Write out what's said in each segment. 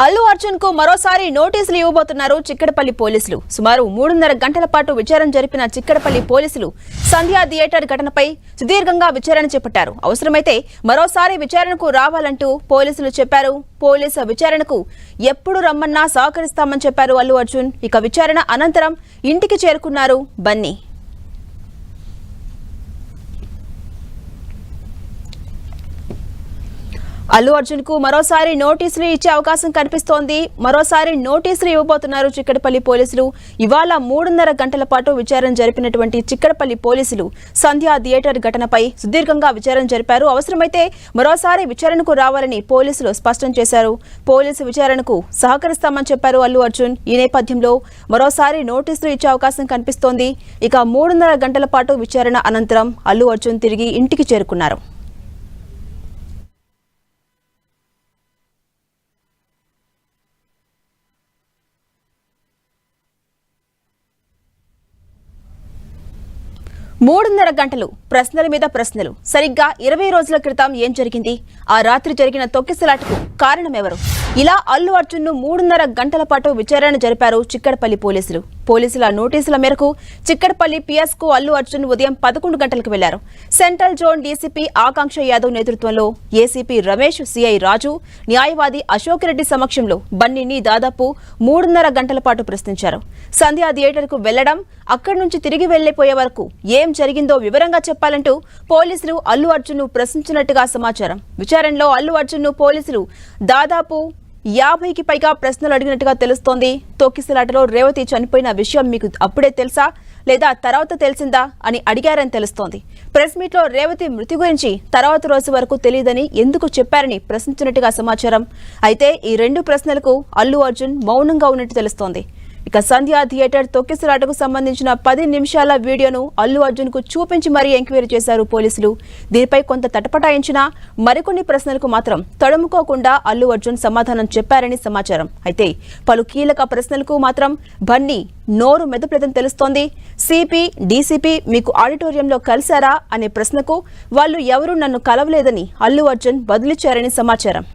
అల్లు అర్జున్ కు మరోసారి నోటీసులు ఇవ్వబోతున్నారు చిక్కడపల్లి పోలీసులు. సుమారు 3.5 గంటల పాటు విచారణ జరిపిన చిక్కడపల్లి పోలీసులు సంధ్యా థియేటర్ ఘటనపై సుదీర్ఘంగా విచారణ చేపట్టారు. అవసరమైతే మరోసారి విచారణకు రావాలంటూ పోలీసులు చెప్పారు. పోలీసు విచారణకు ఎప్పుడు రమ్మన్నా సహకరిస్తామని చెప్పారు అల్లు అర్జున్. ఇక విచారణ అనంతరం ఇంటికి చేరుకున్నారు బన్నీ. అల్లు అర్జున్ కు మరోసారి నోటీసులు ఇచ్చే అవకాశం కనిపిస్తోంది. మరోసారి నోటీసులు ఇవ్వబోతున్నారు చిక్కడపల్లి పోలీసులు. ఇవాళ 3.5 గంటల పాటు విచారణ జరిపినటువంటి చిక్కడపల్లి పోలీసులు సంధ్యా థియేటర్ ఘటనపై సుదీర్ఘంగా విచారణ జరిపారు. అవసరమైతే మరోసారి విచారణకు రావాలని పోలీసులు స్పష్టం చేశారు. పోలీసు విచారణకు సహకరిస్తామని చెప్పారు అల్లు అర్జున్. ఈ నేపథ్యంలో మరోసారి నోటీసులు ఇచ్చే అవకాశం కనిపిస్తోంది. ఇక 3.5 గంటల పాటు విచారణ అనంతరం అల్లు అర్జున్ తిరిగి ఇంటికి చేరుకున్నారు. మూడున్నర గంటలు ప్రశ్నల మీద ప్రశ్నలు. సరిగ్గా 20 రోజుల క్రితం ఏం జరిగింది? ఆ రాత్రి జరిగిన తొక్కిసలాటకు కారణం ఎవరు? ఇలా అల్లు అర్జున్ ను 3.5 గంటల పాటు విచారణ జరిపారు చిక్కడపల్లి పోలీసులు. పోలీసుల నోటీసుల మేరకు చిక్కడపల్లి పిఎస్ కు అల్లు అర్జున్ ఉదయం 11 గంటలకు వెళ్లారు. సెంట్రల్ జోన్ డీసీపీ ఆకాంక్ష యాదవ్ నేతృత్వంలో ఏసీపీ రమేష్, సిఐ రాజు, న్యాయవాది అశోక్ రెడ్డి సమక్షంలో బన్నీని దాదాపు 3.5 గంటల పాటు ప్రశ్నించారు. సంధ్యా థియేటర్ కు వెళ్లడం, అక్కడి నుంచి తిరిగి వెళ్లిపోయే వరకు ఏం జరిగిందో వివరంగా చెప్పాలంటూ పోలీసులు అల్లు అర్జున్ ను ప్రశ్నించినట్టుగా సమాచారం. విచారణలో అల్లు అర్జున్ ను పోలీసులు దాదాపు 50కి పైగా ప్రశ్నలు అడిగినట్టుగా తెలుస్తోంది. తొక్కిసలాటలో రేవతి చనిపోయిన విషయం మీకు అప్పుడే తెలుసా లేదా తర్వాత తెలిసిందా అని అడిగారని తెలుస్తోంది. ప్రెస్ మీట్ లో రేవతి మృతి గురించి తర్వాత రోజు వరకు తెలియదని ఎందుకు చెప్పారని ప్రశ్నించినట్టుగా సమాచారం. అయితే ఈ 2 ప్రశ్నలకు అల్లు అర్జున్ మౌనంగా ఉన్నట్టు తెలుస్తోంది. ఇక సంధ్యా థియేటర్ తొక్కిసలాటకు సంబంధించిన 10 నిమిషాల వీడియోను అల్లు అర్జున్ కు చూపించి మరీ ఎంక్వైరీ చేశారు పోలీసులు. దీనిపై కొంత తటపటాయించినా మరికొన్ని ప్రశ్నలకు మాత్రం తడుముకోకుండా అల్లు అర్జున్ సమాధానం చెప్పారని సమాచారం. అయితే పలు కీలక ప్రశ్నలకు మాత్రం బన్నీ నోరు మెదపలేదని తెలుస్తోంది. సిపి, డీసీపీ మీకు ఆడిటోరియంలో కలిశారా అనే ప్రశ్నకు వాళ్ళు ఎవరూ నన్ను కలవలేదని అల్లు అర్జున్ బదులిచ్చారని సమాచారం.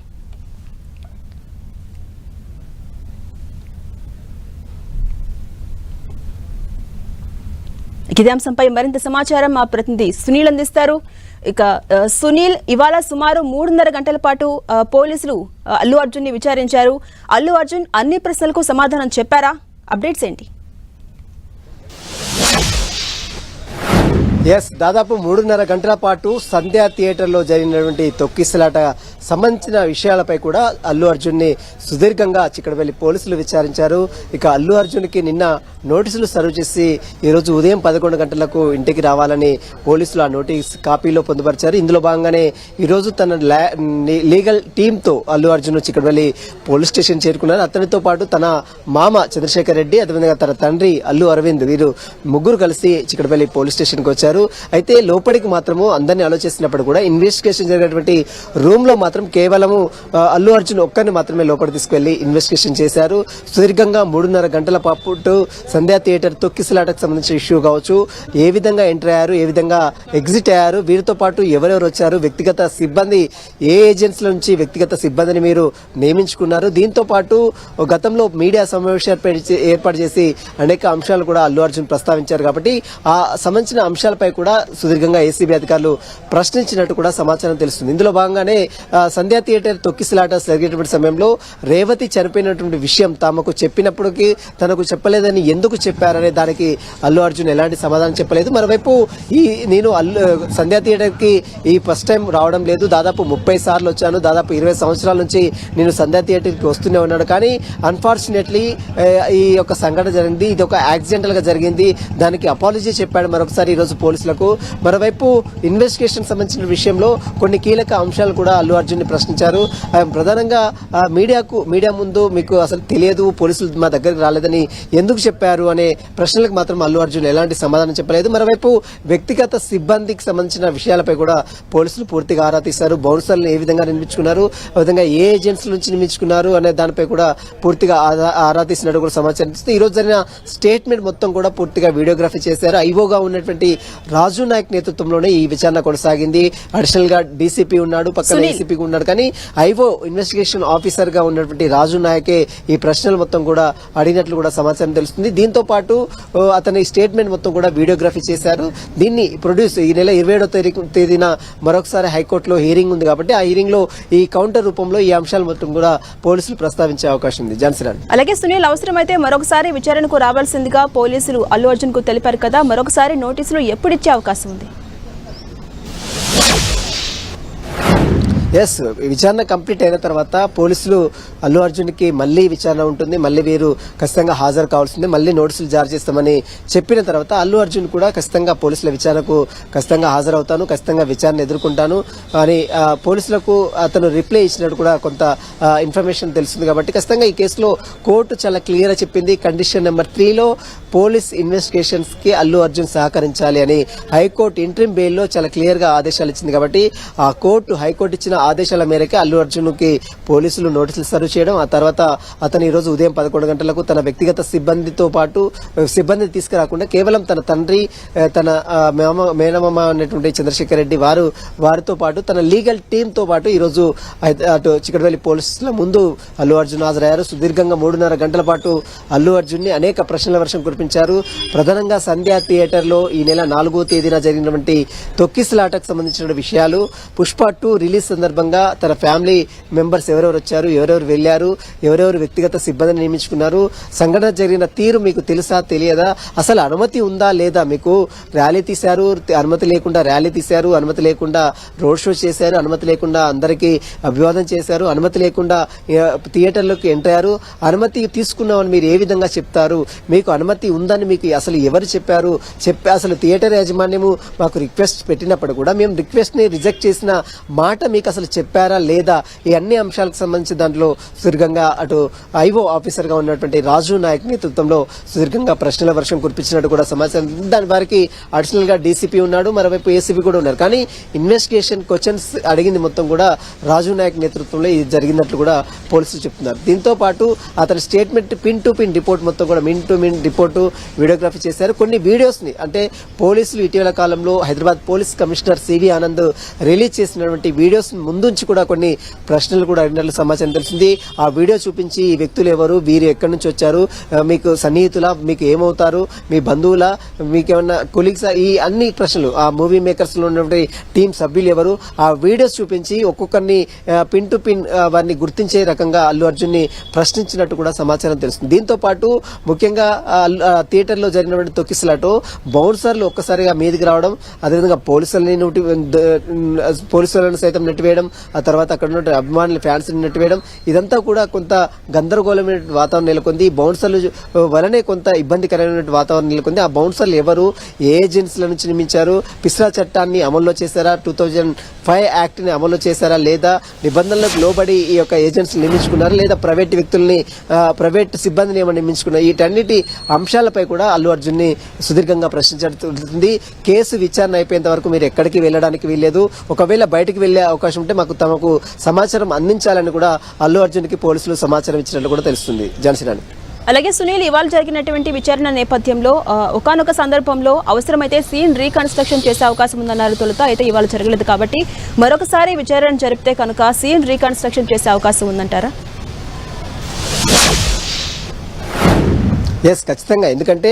ఇదే అంశంపై మరింత సమాచారం మా ప్రతినిధి సునీల్ అందిస్తారు. ఇక సునీల్, ఇవాళ సుమారు 3.5 గంటల పాటు పోలీసులు అల్లు అర్జున్ ని విచారించారు. అల్లు అర్జున్ అన్ని ప్రశ్నలకు సమాధానం చెప్పారా? అప్డేట్స్ ఏంటి? దాదాపు 3.5 గంటల పాటు సంధ్యా థియేటర్ లో జరిగినటువంటి తొక్కిసలాట సంబంధించిన విషయాలపై కూడా అల్లు అర్జున్ ని సుదీర్ఘంగా చిక్కడపల్లి పోలీసులు విచారించారు. ఇక అల్లు అర్జున్ కి నిన్న నోటీసులు సర్వ్ చేసి ఈ రోజు ఉదయం 11 గంటలకు ఇంటికి రావాలని పోలీసులు ఆ నోటీస్ కాపీలో పొందుపరిచారు. ఇందులో భాగంగానే ఈ రోజు తన లీగల్ టీమ్ తో అల్లు అర్జున్ చిక్కడపల్లి పోలీస్ స్టేషన్ చేరుకున్నారు. అతనితో పాటు తన మామ చంద్రశేఖర్ రెడ్డి, అదేవిధంగా తన తండ్రి అల్లు అరవింద్, వీరు ముగ్గురు కలిసి చిక్కడపల్లి పోలీస్ స్టేషన్ కు వచ్చారు. అయితే లోపలికి మాత్రము అందరినీ ఆలోచిస్తున్నప్పుడు కూడా ఇన్వెస్టిగేషన్ జరిగినటువంటి రూమ్ లో మాత్రం కేవలము అల్లు అర్జున్ ఒక్కరిని మాత్రమే లోపలికి తీసుకెళ్లి ఇన్వెస్టిగేషన్ చేశారు. సుదీర్ఘంగా 3.5 గంటల పాటు సంధ్యా థియేటర్ తొక్కిసలాటకు సంబంధించిన ఇష్యూ కావచ్చు, ఏ విధంగా ఎంటర్ అయ్యారు, ఏ విధంగా ఎగ్జిట్ అయ్యారు, వీరితో పాటు ఎవరెవరు వచ్చారు, వ్యక్తిగత సిబ్బంది ఏ ఏజెన్సీల నుంచి వ్యక్తిగత సిబ్బందిని మీరు నియమించుకున్నారు, దీంతో పాటు గతంలో మీడియా సమావేశాలు ఏర్పాటు చేసి అనేక అంశాలు కూడా అల్లు అర్జున్ ప్రస్తావించారు. కాబట్టి ఆ సంబంధించిన అంశాలపై కూడా సుదీర్ఘంగా ఏసీబీ అధికారులు ప్రశ్నించినట్టు కూడా సమాచారం తెలుస్తుంది. ఇందులో భాగంగానే సంధ్యా థియేటర్ తొక్కిసలాట జరిగేటువంటి సమయంలో రేవతి చనిపోయినటువంటి విషయం తమకు చెప్పినప్పటికీ తనకు చెప్పలేదని ఎందుకు చెప్పారనే దానికి అల్లు అర్జున్ ఎలాంటి సమాధానం చెప్పలేదు. మరోవైపు నేను సంధ్యా థియేటర్ కి ఈ ఫస్ట్ టైం రావడం లేదు, దాదాపు 30 సార్లు వచ్చాను, దాదాపు 20 సంవత్సరాల నుంచి నేను సంధ్యా థియేటర్ కి వస్తూనే ఉన్నాడు, కానీ అన్ఫార్చునేట్లీ ఈ యొక్క సంఘటన జరిగింది, ఇది ఒక యాక్సిడెంటల్ గా జరిగింది, దానికి అపాలజీ చెప్పాడు మరొకసారి ఈ రోజు పోలీసులకు. మరోవైపు ఇన్వెస్టిగేషన్ సంబంధించిన విషయంలో కొన్ని కీలక అంశాలు కూడా అల్లు అర్జున్ ని ప్రశ్నించారు. ప్రధానంగా మీడియా ముందు మీకు అసలు తెలియదు, పోలీసులు మా దగ్గరికి రాలేదని ఎందుకు చెప్పారు అనే ప్రశ్నలకు మాత్రం అల్లు అర్జున్ ఎలాంటి సమాధానం చెప్పలేదు. మరోవైపు వ్యక్తిగత సిబ్బందికి సంబంధించిన విషయాలపై కూడా పోలీసులు పూర్తిగా ఆరా తీశారు. బౌన్సర్లను ఏ విధంగా నిర్మించుకున్నారు, ఆ విధంగా ఏ ఏజెన్సీల నుంచి నిర్మించుకున్నారు అనే దానిపై కూడా పూర్తిగా ఆరా తీసినట్టు కూడా సమాచారం ఇస్తుంది. ఈ రోజు జరిగిన స్టేట్మెంట్ మొత్తం కూడా పూర్తిగా వీడియోగ్రఫీ చేశారు. ఐఓగా ఉన్నటువంటి రాజు నాయక్ నేతృత్వంలోనే ఈ విచారణ కొనసాగింది. అడిషనల్ గా డీసీపీ ఉన్నాడు, పక్కన ఏసీపీ డిఎస్పీగా ఉన్నాడు. కానీ ఐఓ ఇన్వెస్టిగేషన్ ఆఫీసర్ గా ఉన్నటువంటి రాజు నాయకే ఈ ప్రశ్నలు మొత్తం కూడా అడిగినట్లు కూడా సమాచారం తెలుస్తుంది. దీంతో పాటు అతని స్టేట్మెంట్ మొత్తం కూడా వీడియోగ్రఫీ చేశారు. దీన్ని ప్రొడ్యూస్ ఈ నెల 27వ తేదీన మరొకసారి హైకోర్టులో హీరింగ్ ఉంది కాబట్టి ఆ హీరింగ్ లో ఈ కౌంటర్ రూపంలో ఈ అంశాలు మొత్తం కూడా పోలీసులు ప్రస్తావించే అవకాశం ఉంది. జాన్సన్, అలాగే సునీల్, అవసరమైతే మరొకసారి విచారణకు రావాల్సిందిగా పోలీసులు అల్లు అర్జున్ కు తెలిపారు కదా, మరొకసారి నోటీసులు ఎప్పుడిచ్చే అవకాశం ఉంది? ఎస్, విచారణ కంప్లీట్ అయిన తర్వాత పోలీసులు అల్లు అర్జున్ కి మళ్లీ విచారణ ఉంటుంది, మళ్లీ వీరు ఖచ్చితంగా హాజరు కావాల్సిందే, మళ్లీ నోటీసులు జారీ చేస్తామని చెప్పిన తర్వాత అల్లు అర్జున్ కూడా ఖచ్చితంగా పోలీసుల విచారణకు ఖచ్చితంగా హాజరవుతాను, ఖచ్చితంగా విచారణ ఎదుర్కొంటాను అని పోలీసులకు అతను రిప్లై ఇచ్చినట్టు కూడా కొంత ఇన్ఫర్మేషన్ తెలుస్తుంది. కాబట్టి ఖచ్చితంగా ఈ కేసులో కోర్టు చాలా క్లియర్ గా చెప్పింది. కండిషన్ నెంబర్ 3లో పోలీస్ ఇన్వెస్టిగేషన్స్ కి అల్లు అర్జున్ సహకరించాలి అని హైకోర్టు ఇంట్రిమ్ బెయిల్లో చాలా క్లియర్ గా ఆదేశాలు ఇచ్చింది. కాబట్టి ఆ హైకోర్టు ఇచ్చిన ఆదేశాల మేరకు అల్లు అర్జున్ కి పోలీసులు నోటీసులు సర్వ్ చేయడం, ఆ తర్వాత అతను ఈ రోజు ఉదయం 11 గంటలకు తన వ్యక్తిగత సిబ్బందితో పాటు సిబ్బందిని తీసుకురాకుండా కేవలం తన తండ్రి, తన మేనమామ అనేటువంటి చంద్రశేఖర్ రెడ్డి వారితో పాటు తన లీగల్ టీమ్ తో పాటు ఈ రోజు అటు చిక్కడపల్లి పోలీసుల ముందు అల్లు అర్జున్ హాజరయ్యారు. సుదీర్ఘంగా 3.5 గంటల పాటు అల్లు అర్జున్ ని అనేక ప్రశ్నల వర్షం కురిపించారు. ప్రధానంగా సంధ్యా థియేటర్ లో ఈ నెల 4వ తేదీన జరిగినటువంటి తొక్కిసలాటకు సంబంధించిన విషయాలు, పుష్ప 2 రిలీజ్ సందర్భంగా తన ఫ్యామిలీ మెంబర్స్ ఎవరెవరు వచ్చారు, ఎవరెవరు వెళ్లారు, ఎవరెవరు వ్యక్తిగత సిబ్బందిని నియమించుకున్నారు, సంఘటన జరిగిన తీరు మీకు తెలుసా తెలియదా, అసలు అనుమతి ఉందా లేదా, మీకు ర్యాలీ తీశారు, అనుమతి లేకుండా ర్యాలీ తీశారు, అనుమతి లేకుండా రోడ్ షో చేశారు, అనుమతి లేకుండా అందరికీ అభివాదం చేశారు, అనుమతి లేకుండా థియేటర్లోకి ఎంటర్ అయ్యారు, అనుమతి తీసుకున్నామని మీరు ఏ విధంగా చెప్తారు, మీకు అనుమతి ఉందని మీకు అసలు ఎవరు చెప్పారు, అసలు థియేటర్ యాజమాన్యము మాకు రిక్వెస్ట్ పెట్టినప్పుడు కూడా మేము రిక్వెస్ట్ ని రిజెక్ట్ చేసిన మాట మీకు అసలు చెప్పారా లేదా, ఈ అన్ని అంశాలకు సంబంధించి దాంట్లో సుదీర్ఘంగా అటు ఐఓ ఆఫీసర్ గా ఉన్నటువంటి రాజు నాయక్ నేతృత్వంలో సుదీర్ఘంగా ప్రశ్నల వర్షం కురిపించినట్టు కూడా సమాచారం. దాని వారికి అడిషనల్ గా డీసీపీ ఉన్నాడు, మరోవైపు ఏసీపీ కూడా ఉన్నారు. కానీ ఇన్వెస్టిగేషన్ క్వశ్చన్స్ అడిగింది మొత్తం కూడా రాజు నాయక్ నేతృత్వంలో ఇది జరిగినట్లు కూడా పోలీసులు చెప్తున్నారు. దీంతో పాటు అతని statement pin to pin report మొత్తం కూడా min to min report videography చేశారు. కొన్ని వీడియోస్ ని అంటే పోలీసులు ఇటీవల కాలంలో Hyderabad police commissioner CV Anand release చేసినటువంటి వీడియోస్ ముందుంచి కూడా కొన్ని ప్రశ్నలు కూడా అడిగినట్లు సమాచారం తెలిసింది. ఆ వీడియో చూపించి ఈ వ్యక్తులు ఎవరు, వీరు ఎక్కడి నుంచి వచ్చారు, మీకు సన్నిహితుల, మీకు ఏమవుతారు, మీ బంధువుల, మీకేమన్నా కొలీగ్స్, ఈ అన్ని ప్రశ్నలు ఆ మూవీ మేకర్స్ లో ఉన్నటువంటి టీం సభ్యులు ఎవరు, ఆ వీడియోస్ చూపించి ఒక్కొక్కరిని పిన్ టు పిన్ వారిని గుర్తించే రకంగా అల్లు అర్జున్ ని ప్రశ్నించినట్టు కూడా సమాచారం తెలుస్తుంది. దీంతో పాటు ముఖ్యంగా థియేటర్ లో జరిగినటువంటి తొక్కిసలాటో బౌన్సర్లు ఒక్కసారిగా మీదికి రావడం, అదేవిధంగా పోలీసులను సైతం నెట్టివేయడం, ఆ తర్వాత అక్కడ ఉన్న అభిమానులు ఫ్యాన్స్ నెట్టివేయడం, ఇదంతా కూడా కొంత గందరగోళమైన వాతావరణం నెలకొంది. బౌన్సర్లు వలనే కొంత ఇబ్బందికరమైన వాతావరణం నెలకొంది. ఆ బౌన్సర్లు ఎవరు, ఏ ఏజెన్సీల నుంచి నియమించారు, పిస్రా చట్టాన్ని అమల్లో చేశారా, 2005 యాక్ట్ ని అమల్లో చేశారా లేదా, నిబంధనలకు లోబడి ఈ యొక్క ఏజెన్సీలు నియమించుకున్నారా లేదా, ప్రైవేట్ వ్యక్తుల్ని ప్రైవేట్ సిబ్బందిని ఏమైనా నియమించుకున్నారు, వీటన్నిటి అంశాలపై కూడా అల్లు అర్జున్ ని సుదీర్ఘంగా ప్రశ్నించబడుతుంది. కేసు విచారణ అయిపోయేంత వరకు మీరు ఎక్కడికి వెళ్లడానికి వీల్లేదు, ఒకవేళ బయటకు వెళ్లే అవకాశం ఉంటే తమకు సమాచారం అందించాలని కూడా అల్లు అర్జున్ కి పోలీసులు సమాచారం ఇచ్చినట్లు కూడా తెలుస్తుంది. జాన్సన్, అలాగే సునీల్, ఇవాళ జరిగినటువంటి విచారణ నేపథ్యంలో ఒకానొక సందర్భంలో అవసరమైతే సీన్ రీకన్స్ట్రక్షన్ చేసే అవకాశం ఉందన్నారు తొలుత. అయితే ఇవాళ జరగలేదు కాబట్టి మరొకసారి విచారణ జరిపితే కనుక సీన్ రీకన్స్ట్రక్షన్ చేసే అవకాశం ఉందంటారా? ఎస్, ఖచ్చితంగా. ఎందుకంటే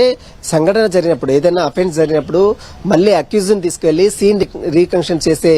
సంఘటన జరిగినప్పుడు, ఏదైనా అఫెన్స్ జరిగినప్పుడు మళ్ళీ అక్యూజ్ని తీసుకెళ్లి సీన్ రీకన్స్ట్రక్షన్ చేసే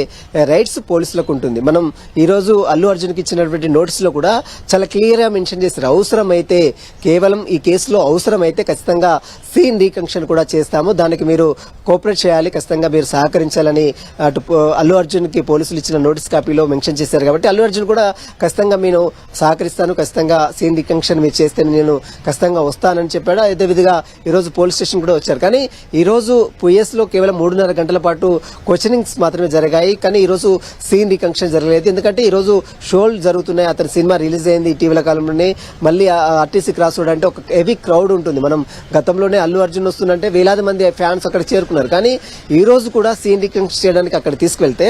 రైట్స్ పోలీసులకు ఉంటుంది. మనం ఈ రోజు అల్లు అర్జున్ కి ఇచ్చినటువంటి నోటీస్ లో కూడా చాలా క్లియర్ గా మెన్షన్ చేశారు, అవసరమైతే కేవలం ఈ కేసులో అవసరమైతే ఖచ్చితంగా సీన్ రీకన్స్ట్రక్షన్ కూడా చేస్తాము, దానికి మీరు కోఆపరేట్ చేయాలి, ఖచ్చితంగా మీరు సహకరించాలని అటు అల్లు అర్జున్ కి పోలీసులు ఇచ్చిన నోటీస్ కాపీలో మెన్షన్ చేశారు. కాబట్టి అల్లు అర్జున్ కూడా ఖచ్చితంగా నేను సహకరిస్తాను, ఖచ్చితంగా సీన్ రీకన్స్ట్రక్షన్ మీరు చేస్తే నేను ఖచ్చితంగా వస్తానని చెప్పాడు. అదే విధంగా ఈ రోజు పోలీస్ స్టేషన్ కూడా వచ్చారు. కానీ ఈ రోజు పిఎస్ లో కేవలం 3.5 గంటల పాటు క్వశ్చనింగ్స్ మాత్రమే జరిగాయి. కానీ ఈ రోజు సీన్ రీకన్స్ట్రక్షన్ జరగలేదు. ఎందుకంటే ఈ రోజు షోలు జరుగుతున్నాయి. అతని సినిమా రిలీజ్ అయింది ఇటీవల కాలంలోనే. మళ్ళీ ఆర్టీసీ క్రాస్ రోడ్ అంటే ఒక హెవీ క్రౌడ్ ఉంటుంది. మనం గతంలోనే అల్లు అర్జున్ వస్తుందంటే వేలాది మంది ఫ్యాన్స్ అక్కడ చేరుకున్నారు. కానీ ఈ రోజు కూడా సీన్ రీకన్స్ట్రక్షన్ చేయడానికి అక్కడ తీసుకువెళ్తే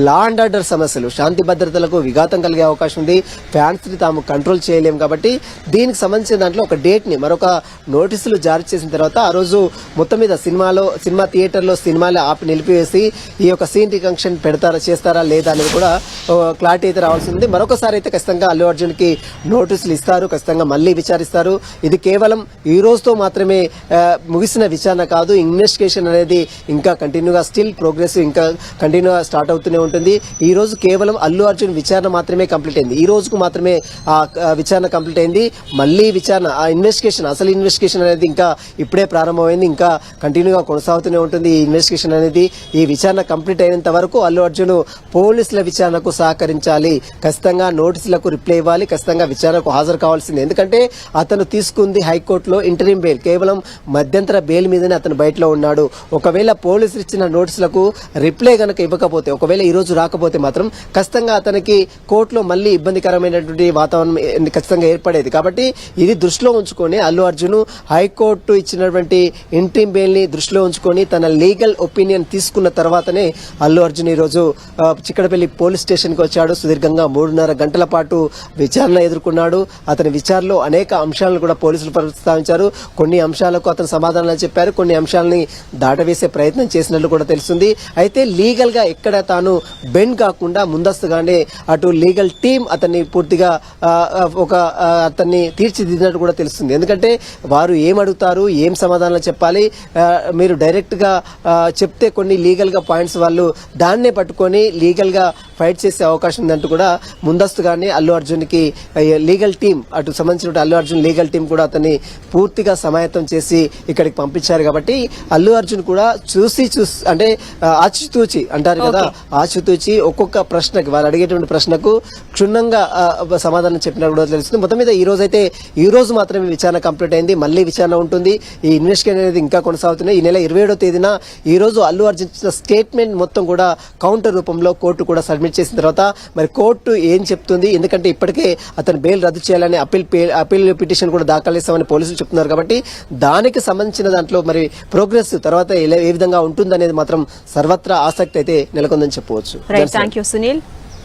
లా అండ్ ఆర్డర్ సమస్యలు, శాంతి భద్రతలకు విఘాతం కలిగే అవకాశం ఉంది. ఫ్యాన్స్ ని తాము కంట్రోల్ చేయలేము. కాబట్టి దీనికి సంబంధించిన దాంట్లో ఒక డేట్ ని, మరొక నోటీసులు జారీ చేసిన తర్వాత ఆ రోజు మొత్తం మీద సినిమా థియేటర్లో సినిమాలు ఆపి నిలిపివేసి ఈ యొక్క సీన్ రికంక్షన్ చేస్తారా లేదా అనేది కూడా క్లారిటీ అయితే రావాల్సి ఉంది. మరొకసారి అయితే ఖచ్చితంగా అల్లు అర్జున్ కి నోటీసులు ఇస్తారు, ఖచ్చితంగా మళ్ళీ విచారిస్తారు. ఇది కేవలం ఈ రోజుతో మాత్రమే ముగిసిన విచారణ కాదు. ఇన్వెస్టిగేషన్ అనేది ఇంకా కంటిన్యూగా స్టిల్ ప్రోగ్రెస్ ఇంకా కంటిన్యూగా స్టార్ట్ అవుతూనే ఉంటుంది. ఈ రోజు కేవలం అల్లు అర్జున్ విచారణ మాత్రమే కంప్లీట్ అయింది. ఈ రోజుకు మాత్రమే ఆ విచారణ కంప్లీట్ అయింది. మళ్ళీ విచారణ ఆ అసలు ఇన్వెస్టిగేషన్ అనేది ఇంకా ఇప్పుడే ప్రారంభమైంది, ఇంకా కంటిన్యూగా కొనసాగుతూనే ఉంటుంది. ఈ ఇన్వెస్టిగేషన్ అనేది ఈ విచారణ కంప్లీట్ అయినంత వరకు అల్లు అర్జున్ పోలీసుల విచారణకు సహకరించాలి, ఖచ్చితంగా నోటీసులకు రిప్లై ఇవ్వాలి, ఖచ్చితంగా విచారణకు హాజరు కావాల్సింది. ఎందుకంటే అతను తీసుకుంది హైకోర్టులో ఇంటరిం బెయిల్, కేవలం మధ్యంతర బెయిల్ మీదనే అతను బయటలో ఉన్నాడు. ఒకవేళ పోలీసులు ఇచ్చిన నోటీసులకు రిప్లై గనక ఇవ్వకపోతే, ఒకవేళ ఈ రోజు రాకపోతే మాత్రం ఖచ్చితంగా అతనికి కోర్టులో మళ్ళీ ఇబ్బందికరమైనటువంటి వాతావరణం ఖచ్చితంగా ఏర్పడేది. కాబట్టి ఇది దృష్టిలో ఉంచుకొని అల్లు అర్జున్ హైకోర్టు ఇచ్చినటువంటి ఇంటరిం బెయిల్ ని దృష్టిలో ఉంచుకొని తన లీగల్ ఒపీనియన్ తీసుకున్న తర్వాతనే అల్లు అర్జున్ ఈ రోజు చిక్కడపల్లి పోలీస్ స్టేషన్ కి వచ్చాడు. సుదీర్ఘంగా 3.5 గంటల పాటు విచారణ ఎదుర్కొన్నాడు. అతని విచారణలో అనేక అంశాలను కూడా పోలీసులు ప్రస్తావించారు. కొన్ని అంశాలకు అతను సమాధానాలు చెప్పారు, కొన్ని అంశాలని దాటవేసే ప్రయత్నం చేసినట్లు కూడా తెలుస్తుంది. అయితే లీగల్ గా ఎక్కడ తాను బెండ్ కాకుండా ముందస్తుగానే అటు లీగల్ టీం అతన్ని పూర్తిగా అతన్ని తీర్చిదిద్దినట్టు కూడా తెలుస్తుంది. ఎందుకంటే వారు ఏం అడుగుతారు, ఏం సమాధానాలు చెప్పాలి, మీరు డైరెక్ట్ గా చెప్తే కొన్ని లీగల్ గా పాయింట్స్ వాళ్ళు దాన్నే పట్టుకొని లీగల్ గా ఫైట్ చేసే అవకాశం ఉందంటూ కూడా ముందస్తుగానే అల్లు అర్జున్ కి లీగల్ టీం అటు సంబంధించిన అల్లు అర్జున్ లీగల్ టీం కూడా అతన్ని పూర్తిగా సమాయత్తం చేసి ఇక్కడికి పంపించారు. కాబట్టి అల్లు అర్జున్ కూడా చూసి అంటే ఆచితూచి అంటారు కదా, ఆచితూచి ఒక్కొక్క ప్రశ్నకి వాళ్ళు అడిగేటువంటి ప్రశ్నకు క్షుణ్ణంగా సమాధానం చెప్పినట్టు కూడా తెలుస్తుంది. మొత్తం మీద ఈ రోజు మాత్రమే విచారణ కంప్లీట్ అయింది, మళ్ళీ విచారణ ఉంటుంది. ఈ ఇన్వెస్టిగేషన్ అనేది ఇంకా కొనసాగుతుంది. ఈ నెల 27వ తేదీన ఈ రోజు అల్లు అర్జున్ ఇచ్చిన స్టేట్మెంట్ మొత్తం కూడా కౌంటర్ రూపంలో కోర్టు కూడా సబ్మిట్ చేసిన తర్వాత మరి కోర్టు ఏం చెప్తుంది, ఎందుకంటే ఇప్పటికే అతను బెయిల్ రద్దు చేయాలని అప్పీల్ పిటిషన్ కూడా దాఖలు చేస్తామని పోలీసులు చెప్తున్నారు. కాబట్టి దానికి సంబంధించిన దాంట్లో మరి ప్రోగ్రెస్ తర్వాత ఏ విధంగా ఉంటుందనేది మాత్రం సర్వత్రా ఆసక్తి అయితే నెలకొందని చెప్పవచ్చు. థాంక్యూ సునీల్.